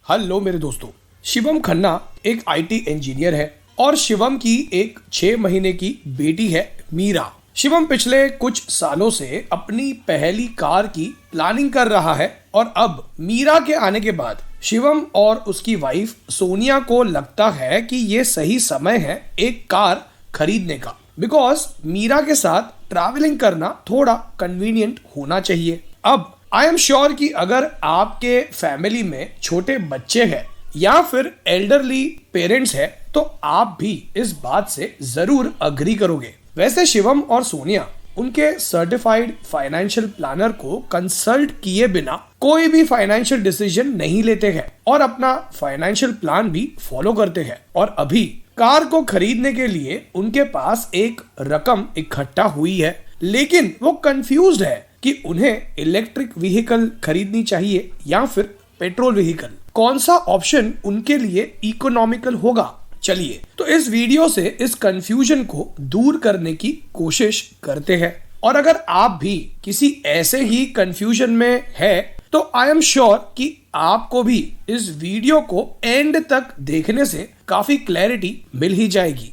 Hello मेरे दोस्तों, शिवम खन्ना एक आईटी इंजीनियर है और शिवम की एक 6 महीने की बेटी है मीरा। शिवम पिछले कुछ सालों से अपनी पहली कार की प्लानिंग कर रहा है और अब मीरा के आने के बाद शिवम और उसकी वाइफ सोनिया को लगता है कि ये सही समय है एक कार खरीदने का, बिकॉज मीरा के साथ ट्रैवलिंग करना थोड़ा कन्वीनियंट होना चाहिए। अब आई एम श्योर कि अगर आपके फैमिली में छोटे बच्चे हैं या फिर एल्डरली पेरेंट्स हैं तो आप भी इस बात से जरूर अग्री करोगे। वैसे शिवम और सोनिया उनके सर्टिफाइड फाइनेंशियल प्लानर को कंसल्ट किए बिना कोई भी फाइनेंशियल डिसीजन नहीं लेते हैं और अपना फाइनेंशियल प्लान भी फॉलो करते हैं। और अभी कार को खरीदने के लिए उनके पास एक रकम इकट्ठा हुई है, लेकिन वो कंफ्यूज्ड है कि उन्हें इलेक्ट्रिक व्हीकल खरीदनी चाहिए या फिर पेट्रोल व्हीकल। कौन सा ऑप्शन उनके लिए इकोनॉमिकल होगा? चलिए तो इस वीडियो से इस कंफ्यूजन को दूर करने की कोशिश करते हैं। और अगर आप भी किसी ऐसे ही कंफ्यूजन में है तो आई एम श्योर कि आपको भी इस वीडियो को एंड तक देखने से काफी क्लैरिटी मिल ही जाएगी।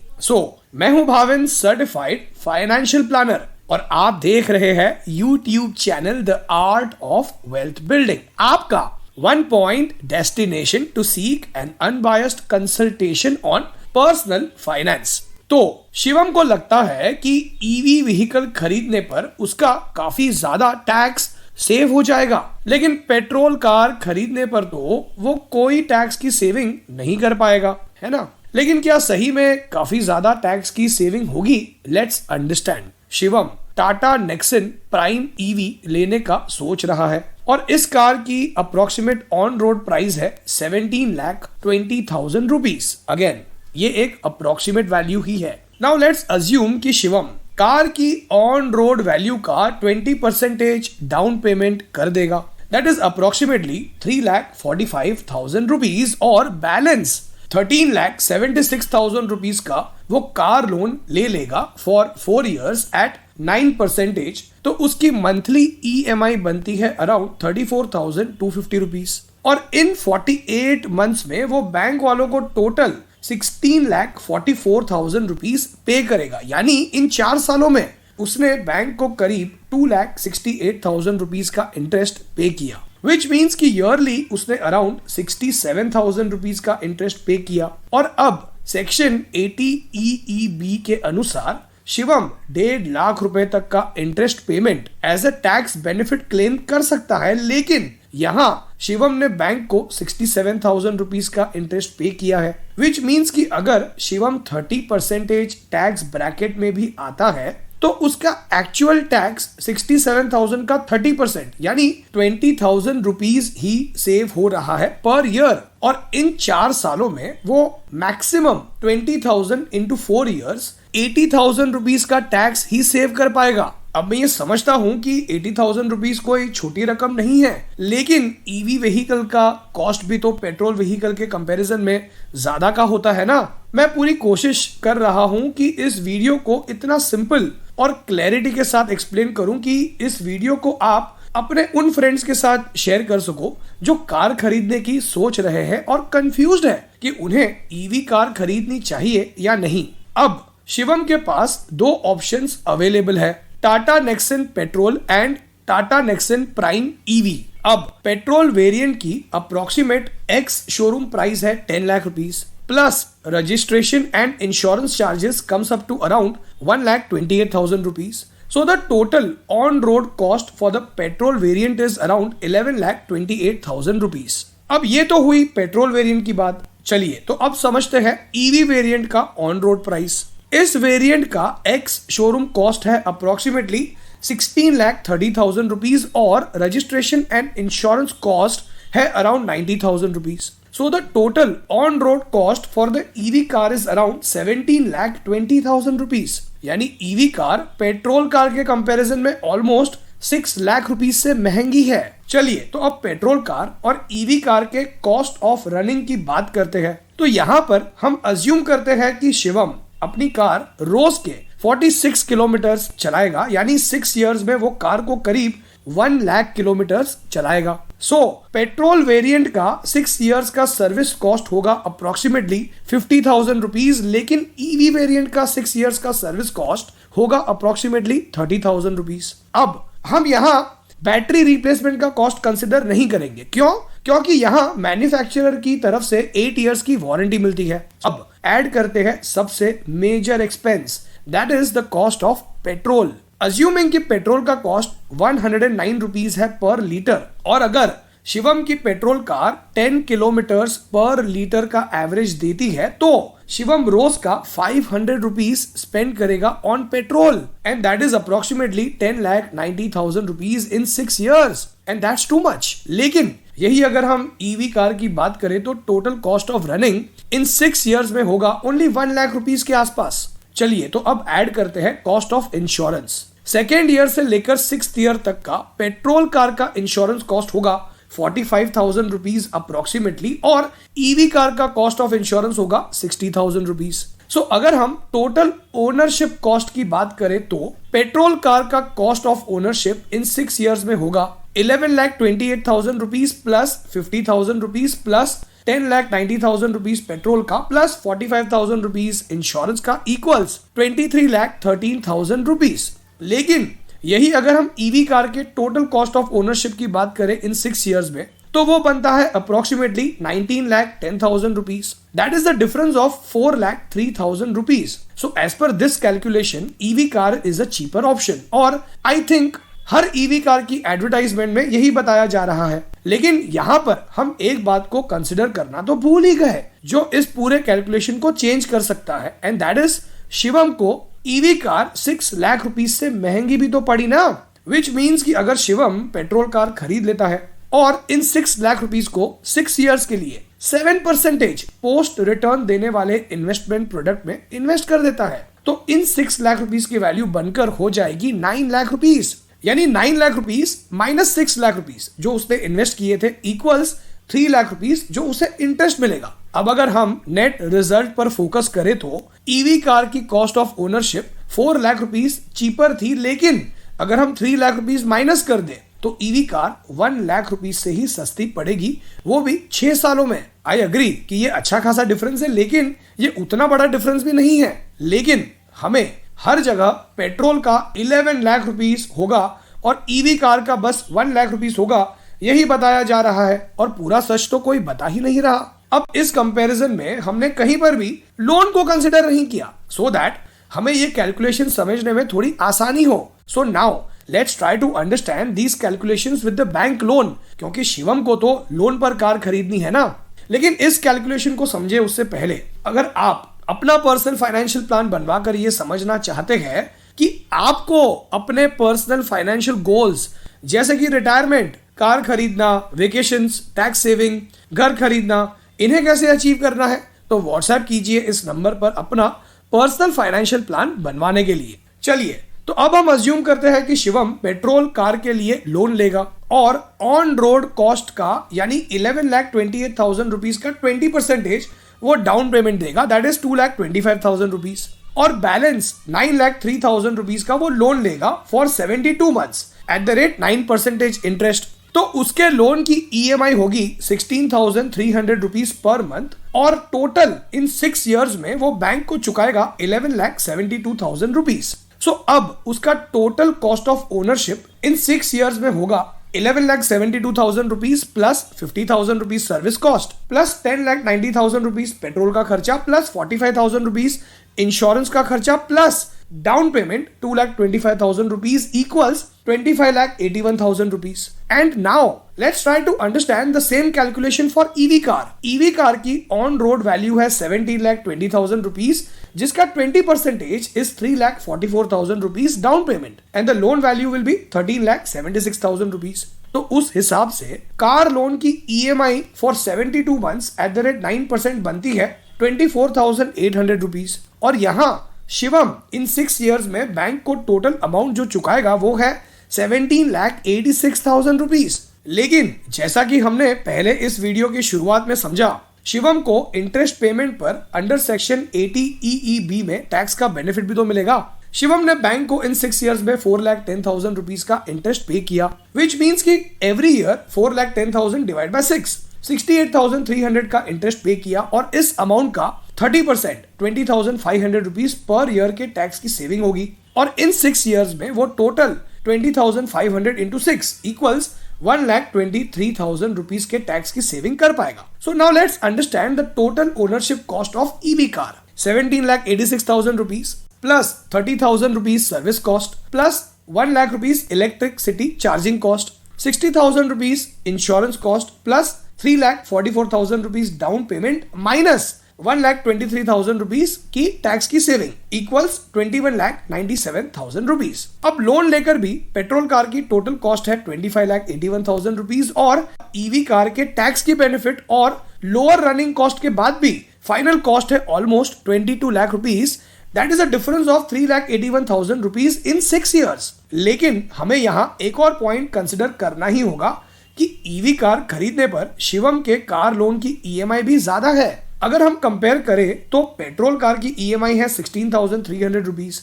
मैं हूं भाविन, सर्टिफाइड फाइनेंशियल प्लानर, और आप देख रहे हैं YouTube channel the art of wealth building, आपका one point destination to seek an unbiased consultation on personal finance. तो शिवम को लगता है कि ईवी व्हीकल खरीदने पर उसका काफी ज्यादा टैक्स सेव हो जाएगा, लेकिन पेट्रोल कार खरीदने पर तो वो कोई टैक्स की सेविंग नहीं कर पाएगा, है ना? लेकिन क्या सही में काफी ज्यादा टैक्स की सेविंग होगी? Let's understand. Shivam Tata Nexon prime EV लेने का सोच रहा है और इस कार की अप्रोक्सीमेट ऑन रोड प्राइस है 17,20,000 रुपीज। अगेन ये एक अप्रोक्सीमेट वैल्यू ही है। नाउ लेट्स अज्यूम कि शिवम कार की ऑन रोड वैल्यू का 20% डाउन पेमेंट कर देगा, दैट इज अप्रोक्सीमेटली 3,45,000 रुपीज, और बैलेंस 13,76,000 रुपीज का वो कार लोन ले लेगा फॉर 4 years एट 9%। तो उसकी मंथली EMI बनती है अराउंड 34,250 रुपीज, और इन 48 मंथ्स में वो बैंक वालों को टोटल 16,44,000 रुपीज पे करेगा। यानी इन 4 सालों में उसने बैंक को करीब 2,68,000 रुपीज का इंटरेस्ट पे किया, विच मीन्स कि ईयरली उसने अराउंड 67,000 रुपीज का इंटरेस्ट पे किया। और अब सेक्शन 80 EEB के अनुसार शिवम 1.5 लाख रुपए तक का interest payment as a tax benefit claim कर सकता है, लेकिन यहाँ शिवम ने बैंक को 67,000 रुपीज का इंटरेस्ट पे किया है, विच मीन्स कि अगर शिवम 30% टैक्स ब्रैकेट में भी आता है तो उसका एक्चुअल टैक्स 67,000 का 30% यानी 20,000 रुपीज ही सेव हो रहा है पर ईयर। और इन 4 सालों में वो मैक्सिमम 20,000 इंटू 4 years 80,000 रुपीज का टैक्स ही सेव कर पाएगा। अब मैं ये समझता हूँ कि 80,000 रुपीज कोई छोटी रकम नहीं है, लेकिन ईवी व्हीकल का कॉस्ट भी तो पेट्रोल व्हीकल के कंपैरिजन में ज्यादा का होता है ना। मैं पूरी कोशिश कर रहा हूँ कि इस वीडियो को इतना सिंपल और क्लैरिटी के साथ एक्सप्लेन करूं कि इस वीडियो को आप अपने उन फ्रेंड्स के साथ शेयर कर सको जो कार खरीदने की सोच रहे हैं और कंफ्यूज्ड है कि उन्हें ईवी कार खरीदनी चाहिए या नहीं। अब शिवम के पास 2 ऑप्शंस अवेलेबल है, Tata Nexon petrol and Tata Nexon prime EV. अब पेट्रोल वेरिएंट की अप्रोक्सीमेट एक्स शोरूम प्राइस है 10 lakh rupees, plus registration and insurance charges comes up to around 1,28,000 rupees. So the total on-road cost for the petrol variant is around 11,28,000 rupees. अब ये तो हुई petrol variant की बात। चलिए तो अब समझते हैं ईवी वेरिएंट का ऑन रोड प्राइस। इस वेरिएंट का एक्स शोरूम कॉस्ट है अप्रोक्सीमेटली 16,30,000 रुपीज और रजिस्ट्रेशन एंड इंश्योरेंस कॉस्ट है around 90,000 rupees. So the total on-road cost for the EV car is around 17,20,000 rupees. यानी EV कार पेट्रोल कार के comparison में almost 6 lakh rupees से महंगी है। चलिए तो अब पेट्रोल कार और EV कार के कॉस्ट ऑफ रनिंग की बात करते हैं। तो यहाँ पर हम अज्यूम करते हैं कि शिवम अपनी कार रोज के 46 किलोमीटर चलाएगा, यानी 6 years में वो कार को करीब 1 लाख किलोमीटर चलाएगा। सो पेट्रोल वेरिएंट का 6 इयर्स का सर्विस कॉस्ट होगा अप्रोक्सीमेटली 50,000 रुपीज, लेकिन ईवी वेरिएंट का 6 इयर्स का सर्विस कॉस्ट होगा अप्रोक्सीमेटली 30,000 रुपीज। अब हम यहाँ बैटरी रिप्लेसमेंट का कॉस्ट कंसिडर नहीं करेंगे। क्यों? क्योंकि यहाँ मैन्युफैक्चरर की तरफ से 8 इयर्स की वारंटी मिलती है। अब ऐड करते हैं सबसे major expense, that is the cost of petrol. Assuming कि पेट्रोल का कॉस्ट 109 रुपीज है पर लीटर, और अगर शिवम की petrol car 10 kilometres per litre का एवरेज देती है तो शिवम रोज का 500 रुपीज स्पेंड करेगा on petrol, and that is approximately 10,90,000 rupees in 6 years, and that's too much. लेकिन यही अगर हम ईवी कार की बात करें तो total cost of running in 6 years में होगा ओनली 1 लाख रुपीज के आसपास। चलिए तो अब ऐड करते हैं cost of insurance. Second year से लेकर 6th ईयर तक का पेट्रोल कार का इंश्योरेंस कॉस्ट होगा 45,000 रुपीज अप्रोक्सीमेटली, और ईवी कार का कॉस्ट ऑफ इंश्योरेंस होगा 60,000 रुपीज। सो अगर हम टोटल ओनरशिप कॉस्ट की बात करें तो पेट्रोल कार का cost of ownership in 6 years में होगा 11,28,000 rupees plus 50,000 rupees plus 10,90,000 rupees petrol का प्लस 45,000 रुपीज इंश्योरेंस का इक्वल्स 23,13,000 रुपीज। लेकिन यही अगर हम ईवी कार के टोटल कॉस्ट ऑफ ओनरशिप की बात करें इन 6 इयर्स में तो वो बनता है approximately 19,10,000 rupees. That is the difference of 4,03,000 rupees. So as per this calculation EV car is a cheaper option, और आई थिंक हर ईवी कार की एडवर्टाइजमेंट में यही बताया जा रहा है। लेकिन यहाँ पर हम एक बात को कंसिडर करना तो भूल ही गए जो इस पूरे कैलकुलेशन को चेंज कर सकता है, एंड दैट इज शिवम को ईवी कार 6 लाख रुपीज से महंगी भी तो पड़ी ना, विच मीन्स कि अगर शिवम पेट्रोल कार खरीद लेता है और इन 6 लाख रुपीज को 6 इयर्स के लिए 7% पोस्ट रिटर्न देने वाले इन्वेस्टमेंट प्रोडक्ट में इन्वेस्ट कर देता है तो इन 6 लाख रुपीज की वैल्यू बनकर हो जाएगी 9 लाख रुपीज। यानी 9 lakh rupees minus 6 lakh rupees जो उसने इन्वेस्ट किए थे इक्वल्स 3 लाख रुपीज जो उसे इंटरेस्ट मिलेगा। अब अगर हम नेट रिजल्ट पर फोकस करें तो ईवी कार की cost of ownership 4 lakh rupees cheaper थी, लेकिन अगर हम 3 लाख रुपीज माइनस कर दें तो ईवी कार 1 लाख रुपीज से ही सस्ती पड़ेगी, वो भी 6 सालों में। आई एग्री कि ये अच्छा खासा डिफरेंस है, लेकिन ये उतना बड़ा डिफरेंस भी नहीं है। लेकिन हमें हर जगह पेट्रोल का 11 लाख रुपीस होगा और ईवी कार का बस 1 लाख रुपीस होगा, यही बताया जा रहा है, और पूरा सच तो कोई बता ही नहीं रहा। अब इस कंपैरिजन में हमने कहीं पर भी लोन को कंसिडर नहीं किया, सो दैट हमें ये कैलकुलेशन समझने में थोड़ी आसानी हो। So now let's try to understand these calculations with the bank loan, क्योंकि शिवम को तो लोन पर कार खरीदनी है ना। लेकिन इस कैलकुलेशन को समझे उससे पहले अगर आप अपना पर्सनल फाइनेंशियल प्लान बनवाकर ये समझना चाहते हैं कि आपको अपने पर्सनल फाइनेंशियल गोल्स जैसे कि रिटायरमेंट, कार खरीदना, वेकेशंस, टैक्स सेविंग, घर खरीदना, इन्हें कैसे अचीव करना है तो व्हाट्सएप कीजिए इस नंबर पर अपना पर्सनल फाइनेंशियल प्लान बनवाने के लिए। चलिए तो अब हम अज्यूम करते हैं कि शिवम पेट्रोल कार के लिए लोन लेगा और ऑन रोड कॉस्ट का यानी 11,28,000 रुपीज का 20% वो डाउन पेमेंट देगा, दैट इज 2,25,000 रुपीज, और बैलेंस 9,03,000 रुपीज का वो लोन लेगा for 72 months at the rate 9% interest. तो उसके लोन की EMI होगी 16,300 रुपीज पर मंथ, और टोटल इन 6 इयर्स में वो बैंक को चुकाएगा 11,72,000 रुपीज। सो अब उसका total cost of ownership in 6 years में होगा 11,72,000 rupees plus 50,000 rupees service cost plus 10,90,000 rupees petrol का खर्चा प्लस 45,000 रुपीज इंश्योरेंस का खर्चा plus down payment 2,25,000 rupees equals 25,81,000 rupees. And now let's try to understand the same calculation for EV car. EV car की on road value है 17,20,000 rupees, जिसका 20% is 3,44,000 rupees down payment, and the loan value will be 13,76,000 rupees. तो उस हिसाब से car loan की EMI for 72 months at the rate 9% बनती है 24,800 rupees. और यहाँ शिवम इन 6 इयर्स में बैंक को टोटल अमाउंट जो चुकाएगा वो है 17,86,000 रुपीज। लेकिन जैसा कि हमने पहले इस वीडियो की शुरुआत में समझा, शिवम को इंटरेस्ट पेमेंट पर अंडर सेक्शन 80 EEB में टैक्स का बेनिफिट भी तो मिलेगा। शिवम ने बैंक को इन 6 years में 4,10,000 रुपीज का इंटरेस्ट पे किया, विच मीन्स कि एवरी ईयर 4,10,000 डिवाइड बाय 6, 68,300 का इंटरेस्ट पे किया और इस अमाउंट का 30% 20,500 रुपीज पर ईयर के टैक्स की सेविंग होगी। और इन 6 years में वो टोटल 20,500 इंटू 6 इक्वल्स 1,23,000 रुपीज के टैक्स की सेविंग कर पाएगा। सो now let's understand the total ownership cost of EV car. 17,86,000 rupees plus 30,000 rupees service cost plus 1 lakh rupees electricity charging cost, 60,000 rupees insurance cost plus 3,44,000 rupees down payment minus 1,23,000 rupees की tax की saving equals 21,97,000 rupees. अब loan लेकर भी petrol car की total cost है 25,81,000 rupees और EV car के tax की बेनिफिट और लोअर रनिंग कॉस्ट के बाद भी फाइनल कॉस्ट है almost 22 lakh rupees. That is a difference of 3,81,000 rupees in 6 years। लेकिन हमें यहाँ एक और पॉइंट कंसिडर करना ही होगा कि ईवी कार खरीदने पर शिवम के कार लोन की ईएमआई भी ज्यादा है। अगर हम कंपेयर करें तो पेट्रोल कार की ईएमआई है 16,300 रुपीज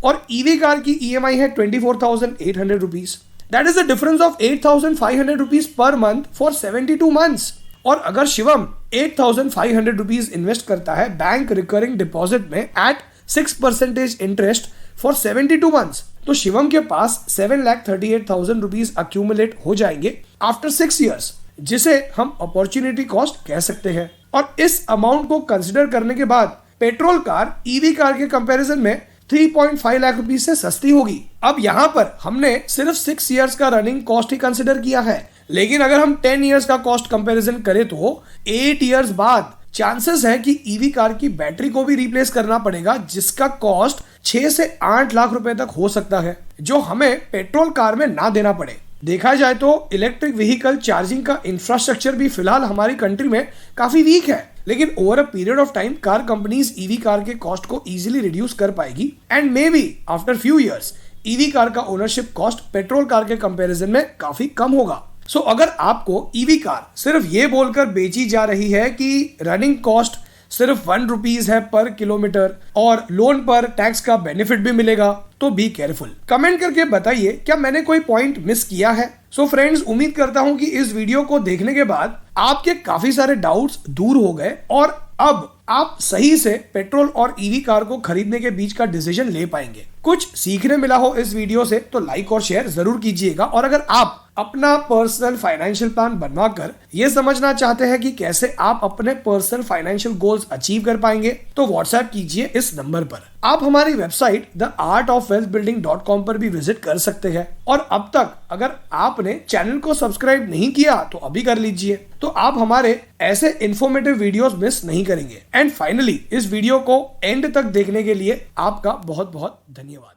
और ईवी कार की ईएमआई है 24,800 rupees. That is a difference of 8,500 rupees per month for 72 months। और अगर शिवम 8,500 रुपीज इन्वेस्ट करता है बैंक रिकरिंग डिपॉजिट में एट 6% इंटरेस्ट फॉर 72 months, तो शिवम के पास 7,38,000 रुपीज अक्यूमुलेट हो जाएंगे आफ्टर 6 years, जिसे हम अपॉर्चुनिटी कॉस्ट कह सकते हैं। और इस अमाउंट को कंसिडर करने के बाद पेट्रोल कार ईवी कार के कंपैरिजन में 3.5 लाख रुपीज से सस्ती होगी। अब यहाँ पर हमने सिर्फ 6 years का रनिंग कॉस्ट ही कंसिडर किया है, लेकिन अगर हम 10 years का कॉस्ट कंपैरिजन करें तो 8 years बाद चांसेस है कि ईवी कार की बैटरी को भी रिप्लेस करना पड़ेगा, जिसका कॉस्ट 6 से 8 लाख रुपए तक हो सकता है, जो हमें पेट्रोल कार में ना देना पड़े। देखा जाए तो इलेक्ट्रिक व्हीकल चार्जिंग का इंफ्रास्ट्रक्चर भी फिलहाल हमारी कंट्री में काफी वीक है, लेकिन over a period of time car companies EV car के कॉस्ट को इजीली रिड्यूस कर पाएगी and may be after few years EV car का ओनरशिप कॉस्ट पेट्रोल कार के कंपैरिजन में काफी कम होगा। सो अगर आपको ईवी कार सिर्फ ये बोलकर बेची जा रही है कि रनिंग कॉस्ट सिर्फ 1 रुपीज है पर किलोमीटर और लोन पर टैक्स का बेनिफिट भी मिलेगा, तो बी केयरफुल। कमेंट करके बताइए क्या मैंने कोई पॉइंट मिस किया है। सो फ्रेंड्स, उम्मीद करता हूं कि इस वीडियो को देखने के बाद आपके काफी सारे डाउट्स दूर हो गए और अब आप सही से पेट्रोल और ईवी कार को खरीदने के बीच का डिसीजन ले पाएंगे। कुछ सीखने मिला हो इस वीडियो से तो लाइक और शेयर जरूर कीजिएगा। और अगर आप अपना पर्सनल फाइनेंशियल प्लान बनवाकर ये समझना चाहते हैं कि कैसे आप अपने पर्सनल फाइनेंशियल गोल्स अचीव कर पाएंगे, तो व्हाट्सएप कीजिए इस नंबर पर। आप हमारी वेबसाइट theartofwealthbuilding.com पर भी विजिट कर सकते हैं। और अब तक अगर आपने चैनल को सब्सक्राइब नहीं किया तो अभी कर लीजिए, तो आप हमारे ऐसे इंफॉर्मेटिव वीडियोस मिस नहीं करेंगे। एंड फाइनली इस वीडियो को एंड तक देखने के लिए आपका बहुत बहुत धन्यवाद।